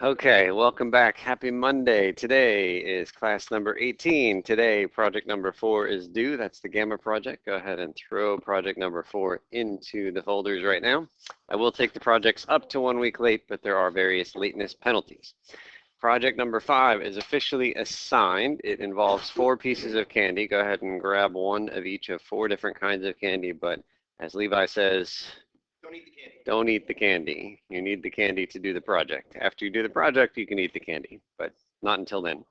Okay, welcome back. Happy Monday. Today is class number 18. Today, project number 4 is due. That's the Gamma project. Go ahead and throw project number 4 into the folders right now. I will take the projects up to 1 week late, but there are various lateness penalties. Project number 5 is officially assigned. It involves 4 pieces of candy. Go ahead and grab one of each of 4 different kinds of candy, but as Levi says, Don't eat the candy. don't eat the candy. You need the candy to do the project. After you do the project, you can eat the candy, but not until then.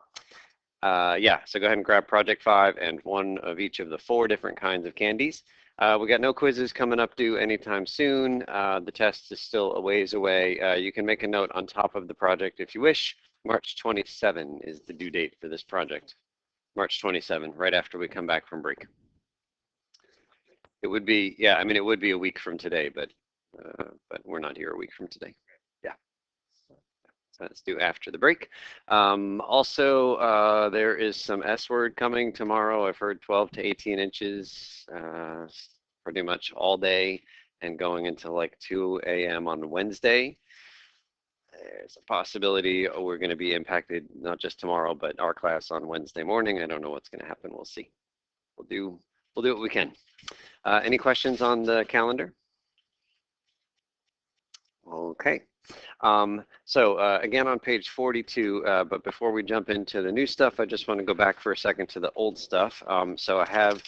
Yeah, so go ahead and grab project 5 and one of each of the 4 different kinds of candies. We got no quizzes coming up due anytime soon. The test is still a ways away. You can make a note on top of the project if you wish. March 27 is the due date for this project. March 27, right after we come back from break. It would be, yeah, I mean, it would be a week from today, but we're not here a week from today. Yeah. So let's do after the break. Also, there is some S word coming tomorrow. I've heard 12 to 18 inches pretty much all day and going until like 2 a.m. on Wednesday. There's a possibility we're going to be impacted not just tomorrow, but our class on Wednesday morning. I don't know what's going to happen. We'll see. We'll do what we can. Any questions on the calendar? Okay. Again on page 42, but before we jump into the new stuff, I just want to go back for a second to the old stuff. So I have,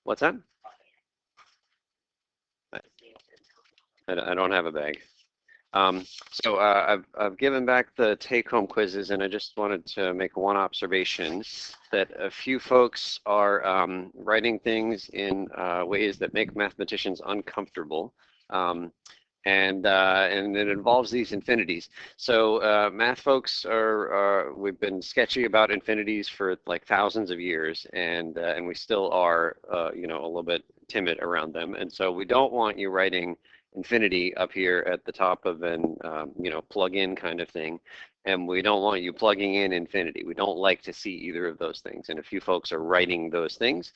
what's that? I don't have a bag. I've given back the take-home quizzes, and I just wanted to make one observation that a few folks are writing things in ways that make mathematicians uncomfortable. And it involves these infinities. So math folks we've been sketchy about infinities for like thousands of years, and we still are, a little bit timid around them. And so we don't want you writing infinity up here at the top of an, plug-in kind of thing. And we don't want you plugging in infinity. We don't like to see either of those things. And a few folks are writing those things.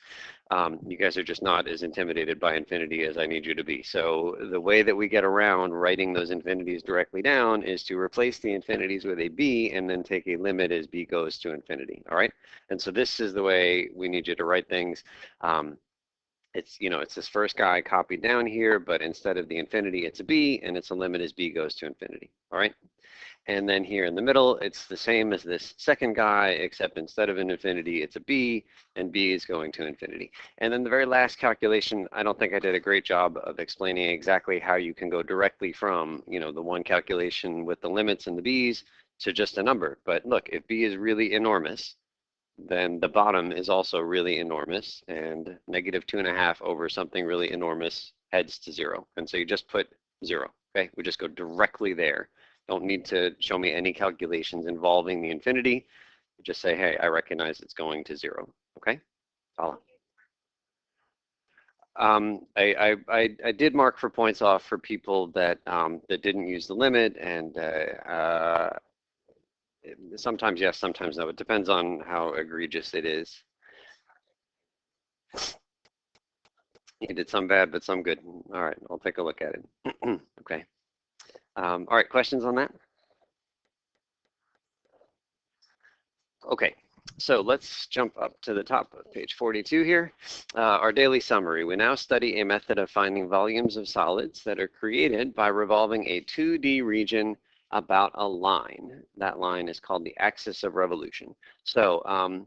You guys are just not as intimidated by infinity as I need you to be. So the way that we get around writing those infinities directly down is to replace the infinities with a b and then take a limit as b goes to infinity. All right. And so this is the way we need you to write things. It's this first guy copied down here, but instead of the infinity, it's a b, and it's a limit as b goes to infinity. All right. And then here in the middle, it's the same as this second guy, except instead of an infinity, it's a b, and b is going to infinity. And then the very last calculation, I don't think I did a great job of explaining exactly how you can go directly from, the one calculation with the limits and the b's to just a number. But look, if b is really enormous, then the bottom is also really enormous, and negative 2.5 over something really enormous heads to 0. And so you just put 0, okay? We just go directly there. Don't need to show me any calculations involving the infinity. Just say, hey, I recognize it's going to 0, okay? Follow. I did mark for points off for people that didn't use the limit, and sometimes yes, sometimes no. It depends on how egregious it is. You did some bad, but some good. All right, I'll take a look at it. Okay. All right, questions on that? Okay, so let's jump up to the top of page 42 here. Our daily summary. We now study a method of finding volumes of solids that are created by revolving a 2D region about a line. That line is called the axis of revolution. So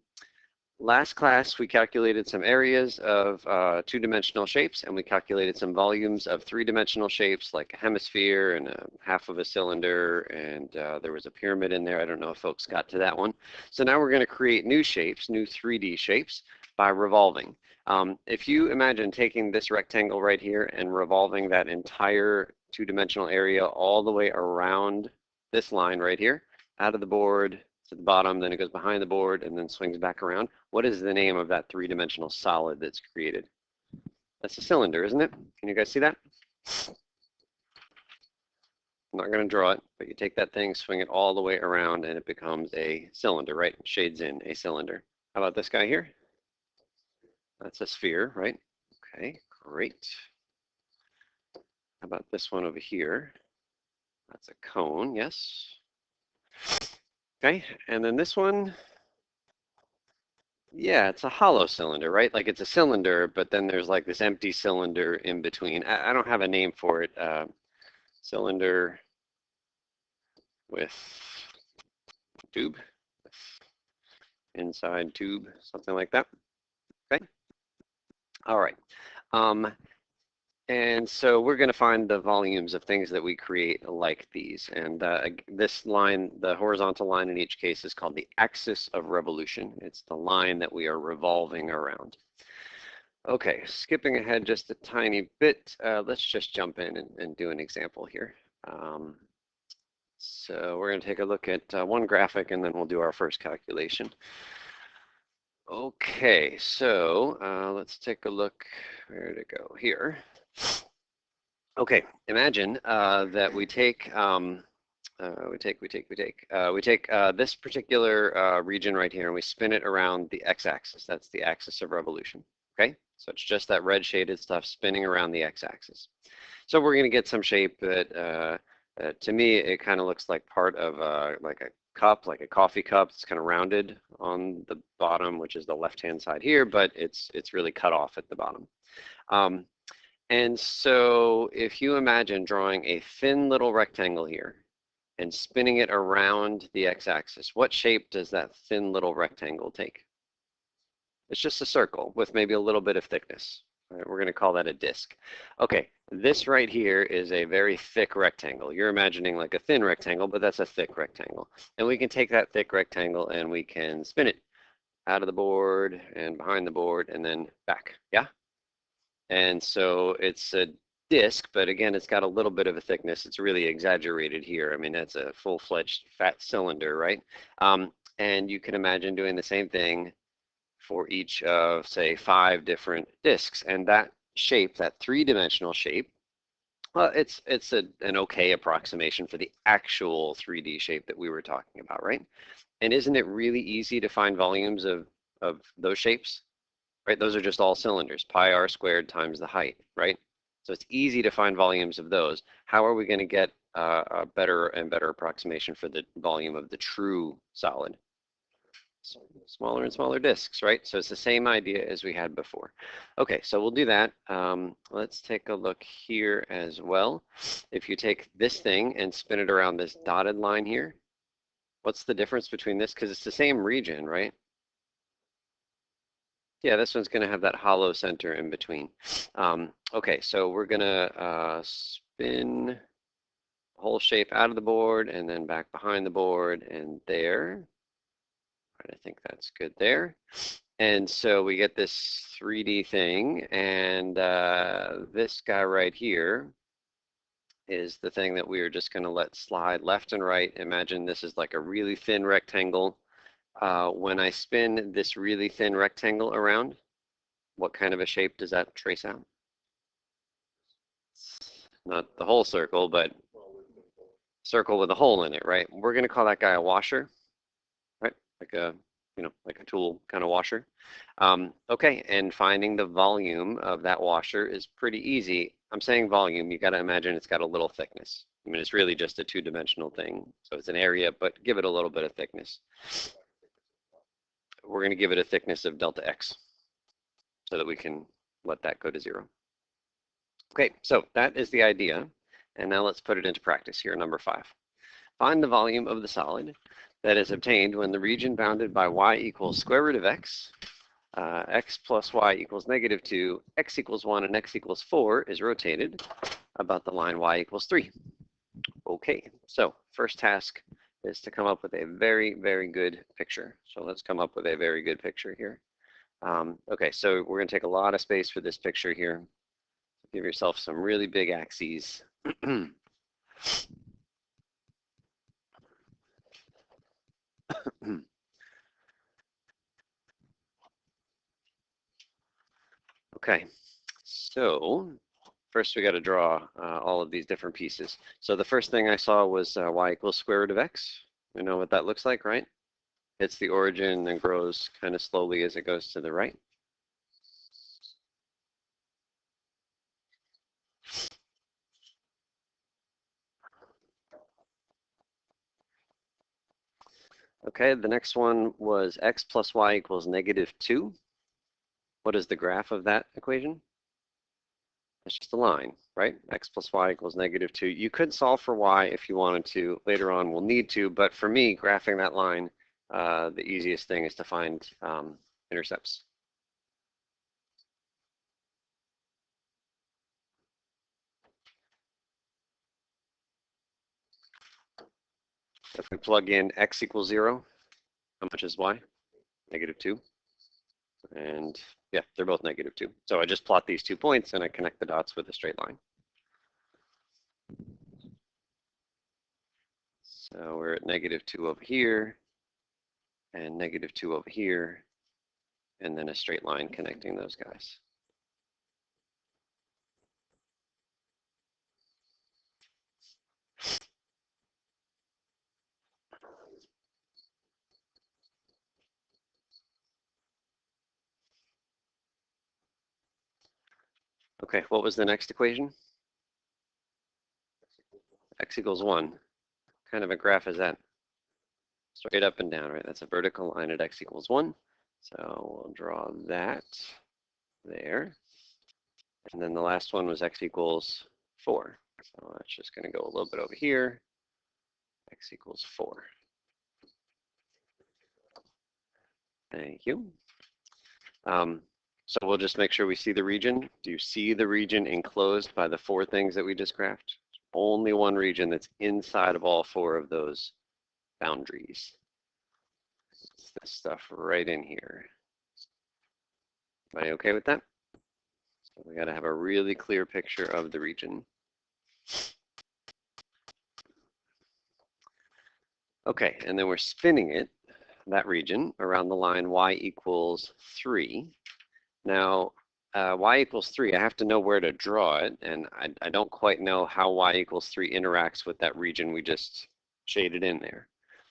last class, we calculated some areas of two-dimensional shapes, and we calculated some volumes of three-dimensional shapes, like a hemisphere and half of a cylinder, and there was a pyramid in there. I don't know if folks got to that one. So now we're going to create new shapes, new 3D shapes, by revolving. If you imagine taking this rectangle right here and revolving that entire two-dimensional area all the way around this line right here, out of the board, to the bottom, then it goes behind the board and then swings back around. What is the name of that three-dimensional solid that's created? That's a cylinder, isn't it? Can you guys see that? I'm not going to draw it, but you take that thing, swing it all the way around, and it becomes a cylinder, right? Shades in a cylinder. How about this guy here? That's a sphere, right? Okay, great. How about this one over here? That's a cone, yes. Okay, and then this one, yeah, it's a hollow cylinder, right? Like it's a cylinder, but then there's like this empty cylinder in between. I don't have a name for it. Cylinder with tube, inside tube, something like that. Okay, all right. Um, And so we're going to find the volumes of things that we create like these. And this line, the horizontal line in each case is called the axis of revolution. It's the line that we are revolving around. Okay, skipping ahead just a tiny bit, let's just jump in and do an example here. So we're going to take a look at one graphic and then we'll do our first calculation. Okay, so let's take a look. Where to go here? Okay, imagine that we take this particular region right here and we spin it around the x-axis. That's the axis of revolution. Okay, so it's just that red shaded stuff spinning around the x-axis. So we're going to get some shape that, to me, it kind of looks like part of like a cup, like a coffee cup. It's kind of rounded on the bottom, which is the left-hand side here, but it's really cut off at the bottom. And so if you imagine drawing a thin little rectangle here and spinning it around the x-axis, what shape does that thin little rectangle take? It's just a circle with maybe a little bit of thickness. All right, we're going to call that a disk. Okay, this right here is a very thick rectangle. You're imagining like a thin rectangle, but that's a thick rectangle. And we can take that thick rectangle and we can spin it out of the board and behind the board and then back. Yeah? And so it's a disc, but again, it's got a little bit of a thickness. It's really exaggerated here. I mean, that's a full-fledged fat cylinder, right? And you can imagine doing the same thing for each of, say, 5 different discs. And that shape, that three-dimensional shape, well, it's an okay approximation for the actual 3D shape that we were talking about, right? And isn't it really easy to find volumes of those shapes? Right? Those are just all cylinders, pi r squared times the height, right? So it's easy to find volumes of those. How are we going to get a better and better approximation for the volume of the true solid? Smaller and smaller disks, right? So it's the same idea as we had before. Okay, so we'll do that. Let's take a look here as well. If you take this thing and spin it around this dotted line here, what's the difference between this? Because it's the same region, right? Yeah, this one's going to have that hollow center in between. Okay, so we're going to spin the whole shape out of the board and then back behind the board and there. I think that's good there. And so we get this 3D thing, and this guy right here is the thing that we are just going to let slide left and right. Imagine this is like a really thin rectangle. When I spin this really thin rectangle around, what kind of a shape does that trace out? Not the whole circle, but circle with a hole in it, right? We're going to call that guy a washer, right? Like a, like a tool kind of washer. Okay, and finding the volume of that washer is pretty easy. I'm saying volume, you got to imagine it's got a little thickness. I mean, it's really just a two-dimensional thing. So it's an area, but give it a little bit of thickness. We're going to give it a thickness of delta x so that we can let that go to 0. Okay, so that is the idea. And now let's put it into practice here, number 5. Find the volume of the solid that is obtained when the region bounded by y equals square root of x, x plus y equals -2, x equals 1, and x equals 4 is rotated about the line y equals 3. Okay, so first task is to come up with a very, very good picture. So let's come up with a very good picture here. Okay, so we're going to take a lot of space for this picture here. Give yourself some really big axes. Okay, so first we got to draw all of these different pieces. So the first thing I saw was y equals square root of x. We know what that looks like, right? It's the origin and grows kind of slowly as it goes to the right. Okay, the next one was x plus y equals -2. What is the graph of that equation? It's just a line, right? X plus y equals -2. You could solve for y if you wanted to. Later on, we'll need to, but for me, graphing that line, the easiest thing is to find intercepts. If we plug in x equals 0, how much is y? -2. And yeah, they're both -2. So I just plot these 2 points and I connect the dots with a straight line. So we're at -2 over here and -2 over here, and then a straight line connecting those guys. Okay, what was the next equation? X equals 1. What kind of a graph is that? Straight up and down, right? That's a vertical line at x equals 1. So we'll draw that there. And then the last one was x equals 4. So that's just going to go a little bit over here. X equals 4. Thank you. So we'll just make sure we see the region. Do you see the region enclosed by the 4 things that we just graphed? Only one region that's inside of all 4 of those boundaries. It's this stuff right in here. Everybody okay with that? So we got to have a really clear picture of the region. Okay, and then we're spinning it, that region, around the line y equals 3. Now, y equals 3, I have to know where to draw it, and I don't quite know how y equals 3 interacts with that region we just shaded in there.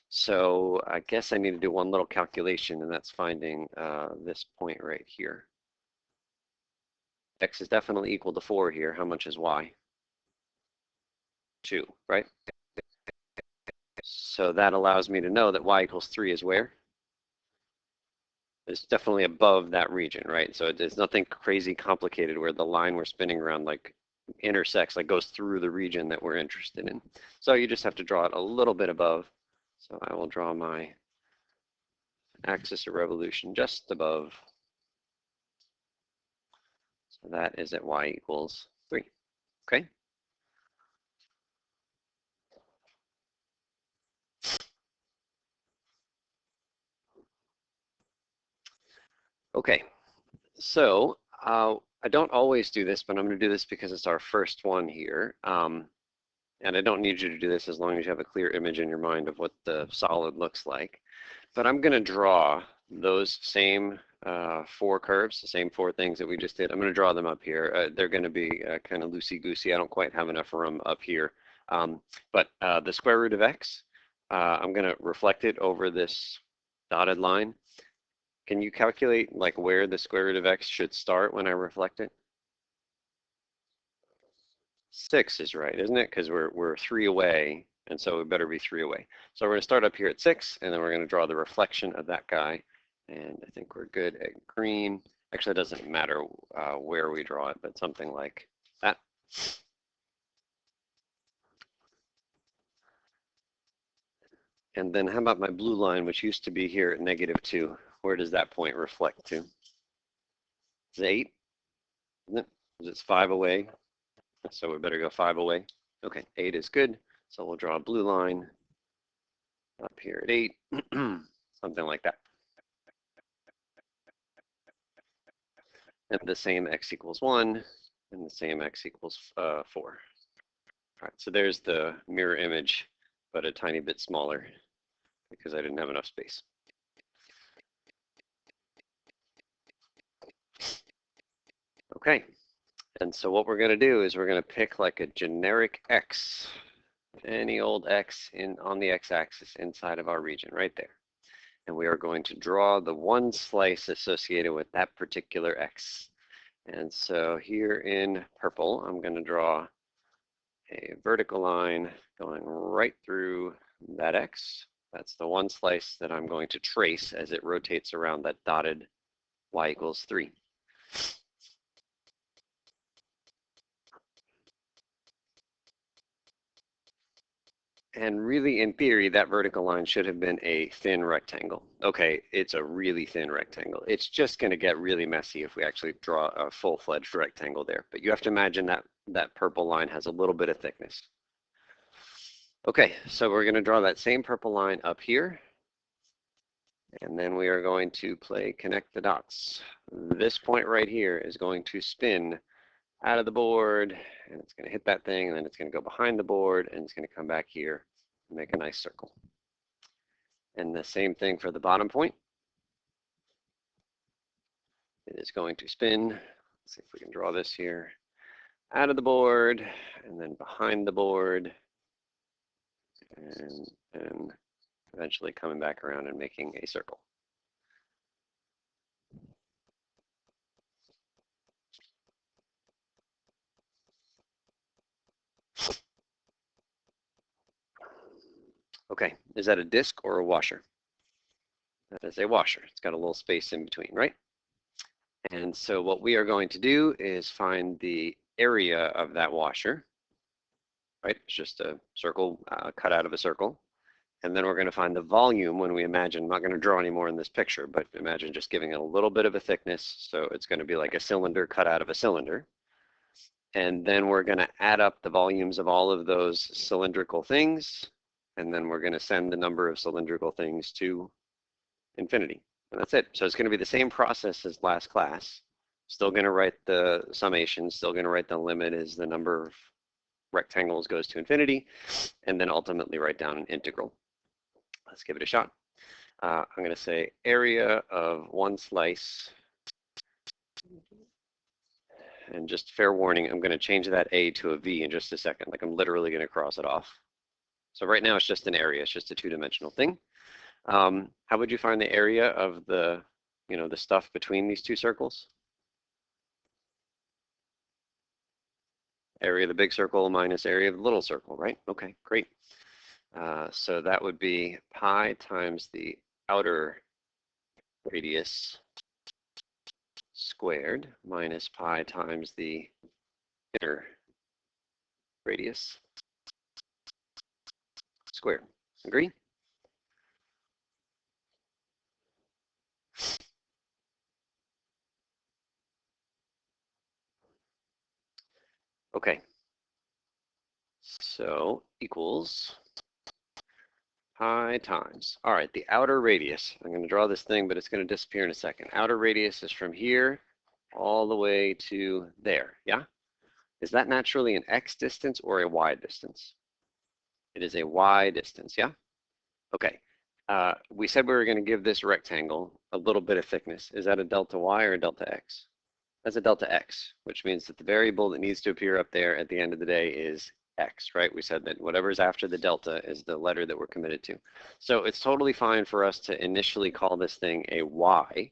So I guess I need to do one little calculation, and that's finding this point right here. X is definitely equal to 4 here. How much is y? 2, right? So that allows me to know that y equals 3 is where? It's definitely above that region, right? So it's nothing crazy complicated where the line we're spinning around like intersects, like goes through the region that we're interested in. So you just have to draw it a little bit above. So I will draw my axis of revolution just above. So that is at y equals 3. Okay. Okay. So I don't always do this, but I'm going to do this because it's our first one here. And I don't need you to do this as long as you have a clear image in your mind of what the solid looks like. But I'm going to draw those same 4 curves, the same 4 things that we just did. I'm going to draw them up here. They're going to be kind of loosey-goosey. I don't quite have enough room up here. But the square root of x, I'm going to reflect it over this dotted line. Can you calculate like where the square root of x should start when I reflect it? 6 is right, isn't it? Because we're 3 away, and so we better be 3 away. So we're going to start up here at 6, and then we're going to draw the reflection of that guy. And I think we're good at green. Actually, it doesn't matter where we draw it, but something like that. And then how about my blue line, which used to be here at -2? Where does that point reflect to? It's 8, isn't it? It's 5 away. So we better go 5 away. Okay, 8 is good. So we'll draw a blue line up here at 8, something like that. And the same x equals 1, and the same x equals 4. All right, so there's the mirror image, but a tiny bit smaller because I didn't have enough space. Okay, and so what we're going to do is we're going to pick like a generic x, any old x on the x-axis inside of our region right there. And we are going to draw the one slice associated with that particular x. And so here in purple, I'm going to draw a vertical line going right through that x. That's the one slice that I'm going to trace as it rotates around that dotted y equals 3. And really, in theory, that vertical line should have been a thin rectangle. Okay, it's a really thin rectangle. It's just going to get really messy if we actually draw a full-fledged rectangle there. But you have to imagine that that purple line has a little bit of thickness. Okay, so we're going to draw that same purple line up here. And then we are going to play connect the dots. This point right here is going to spin out of the board, and it's going to hit that thing, and then it's going to go behind the board, and it's going to come back here and make a nice circle. And the same thing for the bottom point. It is going to spin. Let's see if we can draw this here. Out of the board, and then behind the board, and then eventually coming back around and making a circle. Okay, is that a disc or a washer? That is a washer. It's got a little space in between, right? And so what we are going to do is find the area of that washer, right? It's just a circle cut out of a circle. And then we're going to find the volume when we imagine, I'm not going to draw any more in this picture, but imagine just giving it a little bit of a thickness. So it's going to be like a cylinder cut out of a cylinder. And then we're going to add up the volumes of all of those cylindrical things. And then we're going to send the number of cylindrical things to infinity. And that's it. So it's going to be the same process as last class. Still going to write the summation, still going to write the limit as the number of rectangles goes to infinity, and then ultimately write down an integral. Let's give it a shot. I'm going to say area of one slice. And just fair warning, I'm going to change that A to a V in just a second. Like I'm literally going to cross it off. So right now it's just an area. It's just a two-dimensional thing. How would you find the area of the, the stuff between these two circles? Area of the big circle minus area of the little circle, right? Okay, great. So that would be pi times the outer radius squared minus pi times the inner radius squared. Agree? Okay. So equals pi times. All right, the outer radius. I'm going to draw this thing, but it's going to disappear in a second. Outer radius is from here all the way to there, yeah? Is that naturally an x distance or a y distance? It is a y distance, yeah? Okay. We said we were going to give this rectangle a little bit of thickness. Is that a delta y or a delta x? That's a delta x, which means that the variable that needs to appear up there at the end of the day is x, right? We said that whatever's after the delta is the letter that we're committed to. So it's totally fine for us to initially call this thing a y,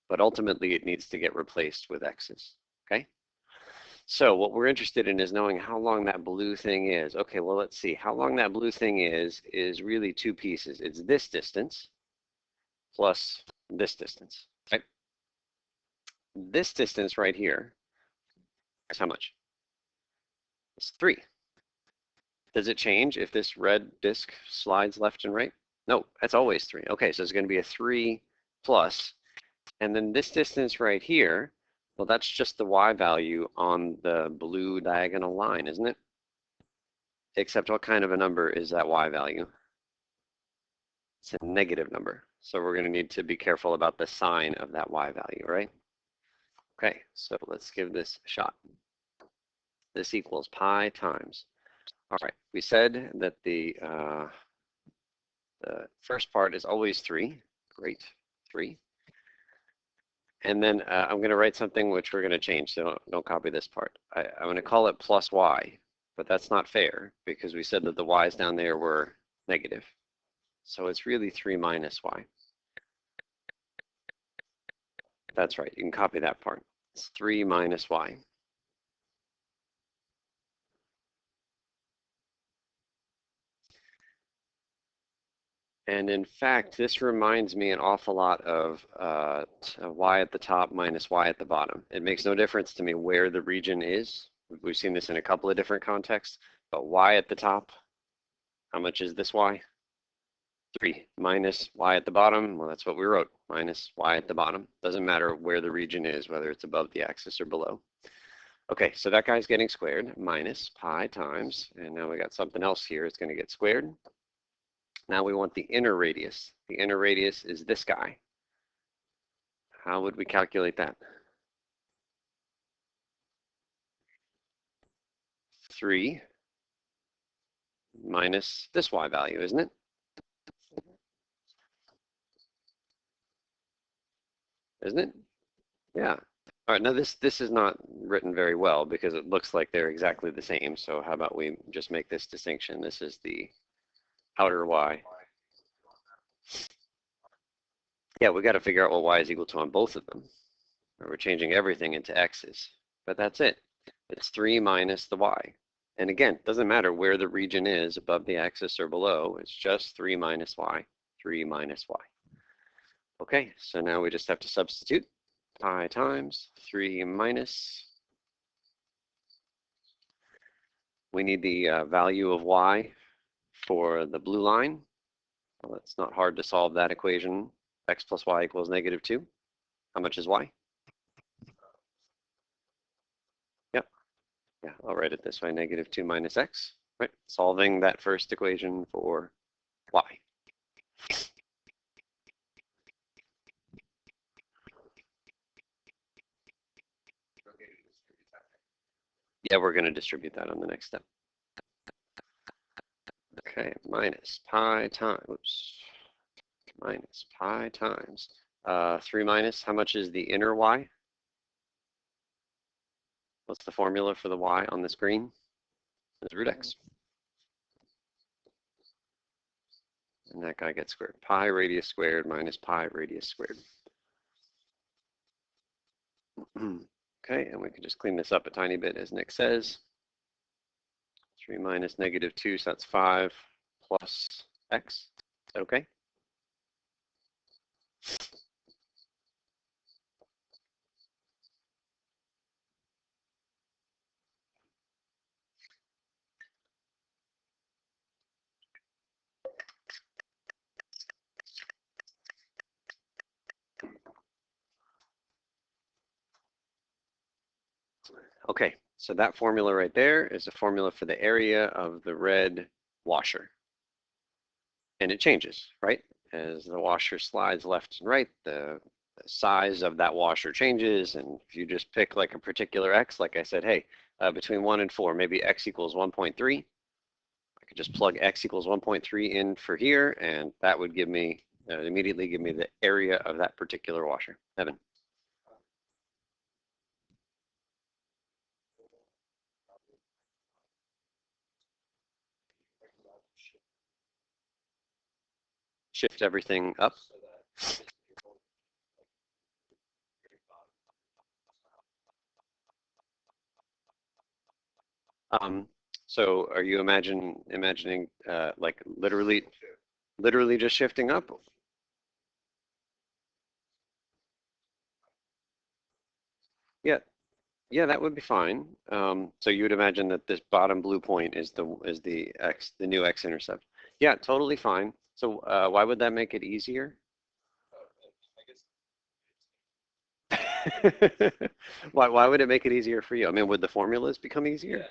but ultimately it needs to get replaced with x's, okay? So what we're interested in is knowing how long that blue thing is. Okay, well, let's see. How long that blue thing is really two pieces. It's this distance plus this distance, right? This distance right here is how much? It's 3. Does it change if this red disk slides left and right? No, that's always 3. Okay, so it's going to be a 3 plus. And then this distance right here, well, that's just the y value on the blue diagonal line, isn't it? Except what kind of a number is that y value? It's a negative number. So we're going to need to be careful about the sign of that y value, right? Okay, so let's give this a shot. This equals pi times. All right, we said that the first part is always 3. Great, 3. And then I'm going to write something which we're going to change, so don't copy this part. I'm going to call it plus y, but that's not fair because we said that the y's down there were negative. So it's really 3 minus y. That's right, you can copy that part. It's 3 minus y. And in fact, this reminds me an awful lot of y at the top minus y at the bottom. It makes no difference to me where the region is. We've seen this in a couple of different contexts, but y at the top, how much is this y? 3 minus y at the bottom. Well, that's what we wrote, minus y at the bottom. Doesn't matter where the region is, whether it's above the axis or below. Okay, so that guy's getting squared, minus pi times, and now we got something else here. It's going to get squared. Now we want the inner radius. The inner radius is this guy. How would we calculate that? 3 minus this y value, isn't it? Isn't it? Yeah. All right, now this is not written very well because it looks like they're exactly the same. So how about we just make this distinction? This is the outer y. Yeah, we got to figure out what y is equal to on both of them. We're changing everything into x's, but that's it. It's 3 minus the y. And again, it doesn't matter where the region is, above the axis or below. It's just 3 minus y, 3 minus y. Okay, so now we just have to substitute. Pi times 3 minus. We need the value of y for the blue line. Well, it's not hard to solve that equation. X plus y equals -2. How much is y? Yep. Yeah, I'll write it this way, -2 minus x. Right, solving that first equation for y. Yeah, we're going to distribute that on the next step. Okay, minus pi times, minus pi times 3 minus, how much is the inner y? What's the formula for the y on the screen? It's root x. And that guy gets squared. Pi radius squared minus pi radius squared. Okay, and we can just clean this up a tiny bit as Nick says. 3 minus -2, so that's 5 plus x. Is that okay? Okay, so that formula right there is a formula for the area of the red washer. And it changes, right? As the washer slides left and right, the size of that washer changes. And if you just pick like a particular x, like I said, hey, between 1 and 4, maybe x equals 1.3. I could just plug x equals 1.3 in for here, and that would give me, immediately give me the area of that particular washer. Evan. Shift everything up. So are you imagining like literally just shifting up? Yeah, yeah, that would be fine. So you would imagine that this bottom blue point is the new x-intercept. Yeah, totally fine. So why would that make it easier? Why would it make it easier for you? I mean, would the formulas become easier?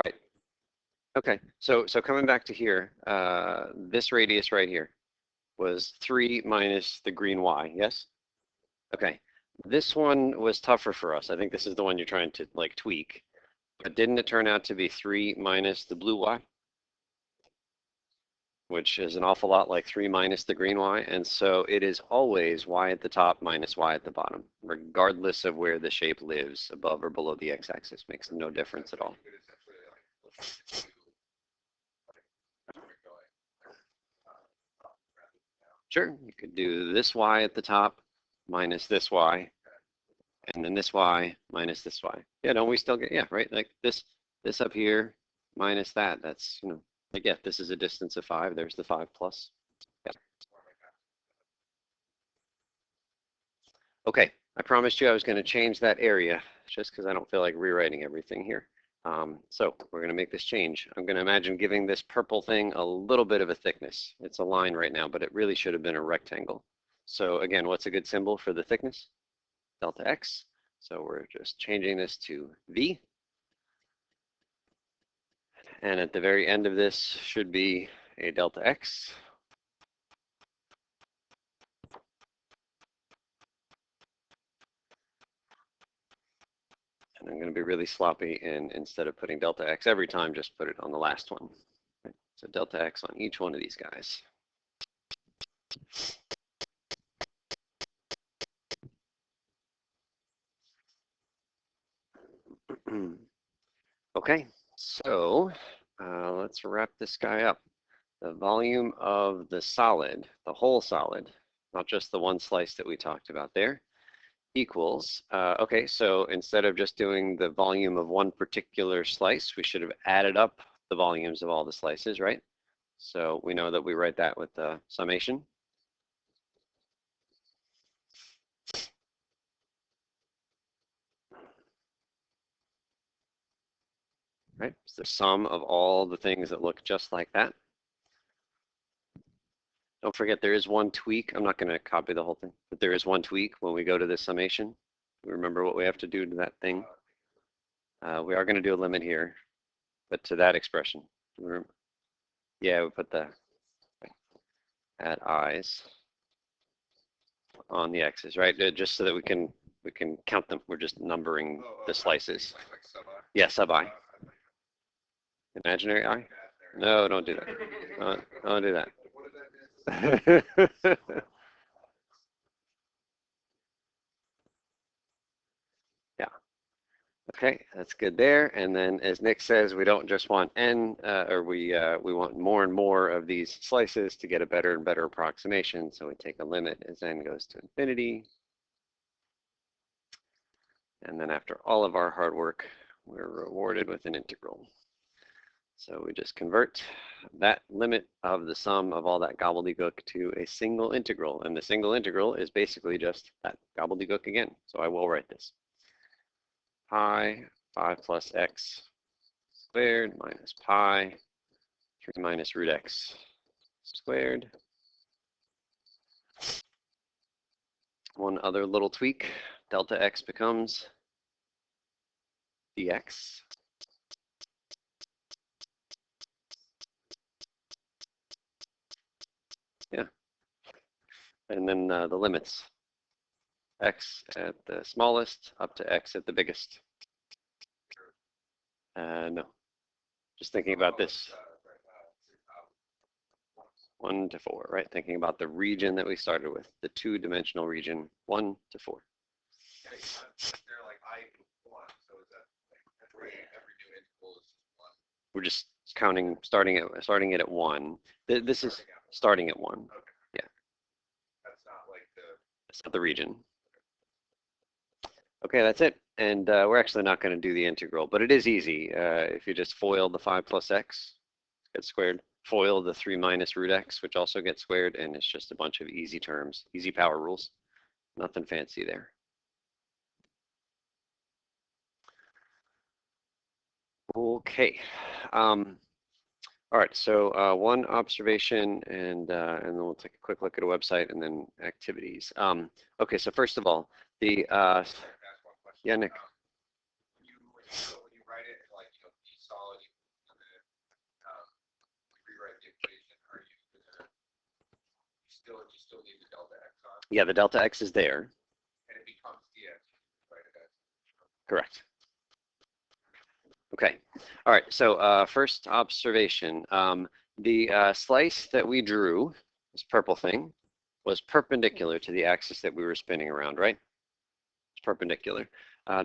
Right. Okay. So coming back to here, this radius right here was 3 minus the green y, yes? Okay. This one was tougher for us. I think this is the one you're trying to like tweak. But didn't it turn out to be 3 minus the blue y? Which is an awful lot like 3 minus the green y. And so it is always y at the top minus y at the bottom, regardless of where the shape lives, above or below the x-axis. Makes no difference at all. Sure, you could do this y at the top minus this y, and then this y minus this y. Yeah, don't we still get, yeah, right? Like this up here minus that. That's, like, yeah, this is a distance of 5. There's the 5 plus. Yeah. Okay, I promised you I was going to change that area just because I don't feel like rewriting everything here. So we're going to make this change. I'm going to imagine giving this purple thing a little bit of a thickness. It's a line right now, but it really should have been a rectangle. So again, what's a good symbol for the thickness? Delta X. So we're just changing this to V. And at the very end of this should be a delta X. And I'm going to be really sloppy, and instead of putting delta X every time, just put it on the last one. Right? So delta X on each one of these guys. Okay, so let's wrap this guy up. The volume of the solid, the whole solid, not just the one slice that we talked about there, equals, okay, so instead of just doing the volume of one particular slice, we should have added up the volumes of all the slices, right? So we know that we write that with the summation. Right, it's the sum of all the things that look just like that. Don't forget there is one tweak. I'm not going to copy the whole thing, but there is one tweak when we go to the summation. Remember what we have to do to that thing? We are going to do a limit here, but to that expression. Yeah, we put the add i's on the x's, right? Just so that we can count them. We're just numbering the slices. Yeah, sub I. Imaginary I? No, don't do that. Don't do that. Yeah. Okay, that's good there. And then, as Nick says, we don't just want n, or we want more and more of these slices to get a better and better approximation. So we take a limit as n goes to infinity. And then after all of our hard work, we're rewarded with an integral. So we just convert that limit of the sum of all that gobbledygook to a single integral. And the single integral is basically just that gobbledygook again. So I will write this. Pi 5 plus x squared minus pi 3 minus root x squared. One other little tweak, delta x becomes dx. Yeah. And then the limits, x at the smallest up to x at the biggest. No, just thinking about this. 1 to 4, right? Thinking about the region that we started with, the two-dimensional region, 1 to 4. We're just counting, starting it at 1. This is starting at 1. Yeah. That's not the region. Okay, that's it. And we're actually not going to do the integral, but it is easy. If you just FOIL the 5 plus x, gets squared. FOIL the 3 minus root x, which also gets squared, and it's just a bunch of easy terms, easy power rules. Nothing fancy there. Okay. All right, so one observation, and then we'll take a quick look at a website and then activities. Okay, so first of all, the yeah, Nick. When you write it like B solid, rewrite the equation. Are you still need the delta x on? Yeah, the delta x is there. And it becomes dx, right? Correct. Okay. All right. So first observation, the slice that we drew, this purple thing, was perpendicular to the axis that we were spinning around, right? It's perpendicular.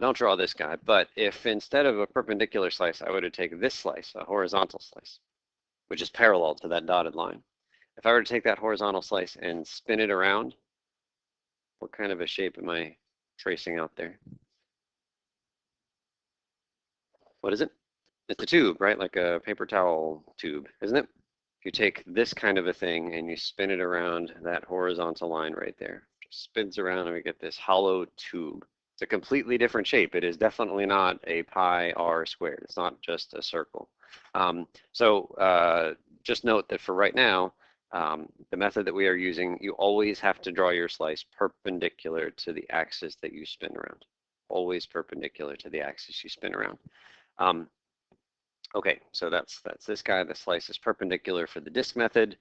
Don't draw this guy, but if instead of a perpendicular slice, I would have taken this slice, a horizontal slice, which is parallel to that dotted line. If I were to take that horizontal slice and spin it around, what kind of a shape am I tracing out there? What is it? It's a tube, right? Like a paper towel tube, isn't it? If you take this kind of a thing and you spin it around that horizontal line right there, just spins around and we get this hollow tube. It's a completely different shape. It is definitely not a pi r squared. It's not just a circle. Just note that for right now, the method that we are using, you always have to draw your slice perpendicular to the axis that you spin around. Always perpendicular to the axis you spin around. Okay, so that's this guy. The slice is perpendicular for the disk method.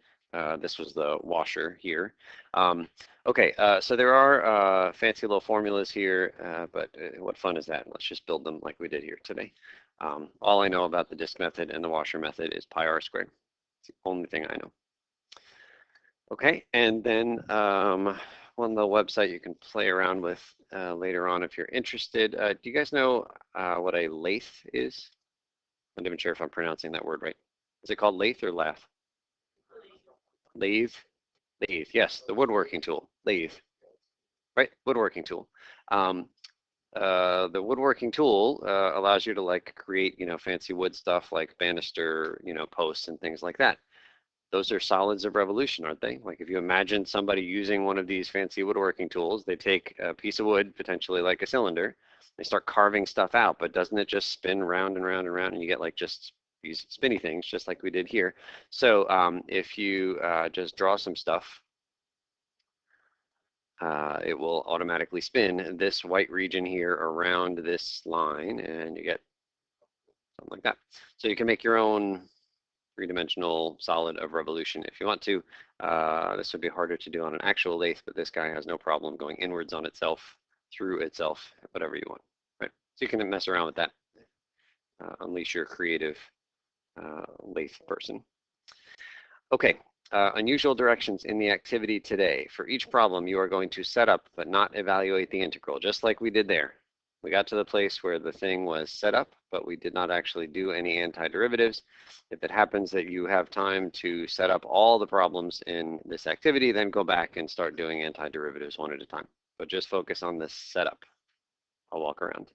This was the washer here. So there are fancy little formulas here, but what fun is that? Let's just build them like we did here today. All I know about the disk method and the washer method is pi r squared. It's the only thing I know. Okay, and then one little website you can play around with later on if you're interested. Do you guys know what a lathe is? I'm not even sure if I'm pronouncing that word right. Is it called lathe or lathe? Lathe? Lathe, yes, the woodworking tool, lathe, right? Woodworking tool. The woodworking tool allows you to like create, fancy wood stuff like banister, posts and things like that. Those are solids of revolution, aren't they? Like if you imagine somebody using one of these fancy woodworking tools, they take a piece of wood, potentially like a cylinder, they start carving stuff out, but doesn't it just spin round and round and round and you get like just these spinny things, just like we did here. So if you just draw some stuff, it will automatically spin this white region here around this line and you get something like that. So you can make your own three-dimensional solid of revolution if you want to. This would be harder to do on an actual lathe, but this guy has no problem going inwards on itself, through itself, whatever you want, right? So you can mess around with that, unleash your creative lathe person. Okay, unusual directions in the activity today. For each problem, you are going to set up but not evaluate the integral, just like we did there. We got to the place where the thing was set up, but we did not actually do any antiderivatives. If it happens that you have time to set up all the problems in this activity, then go back and start doing antiderivatives one at a time. But just focus on the setup. I'll walk around.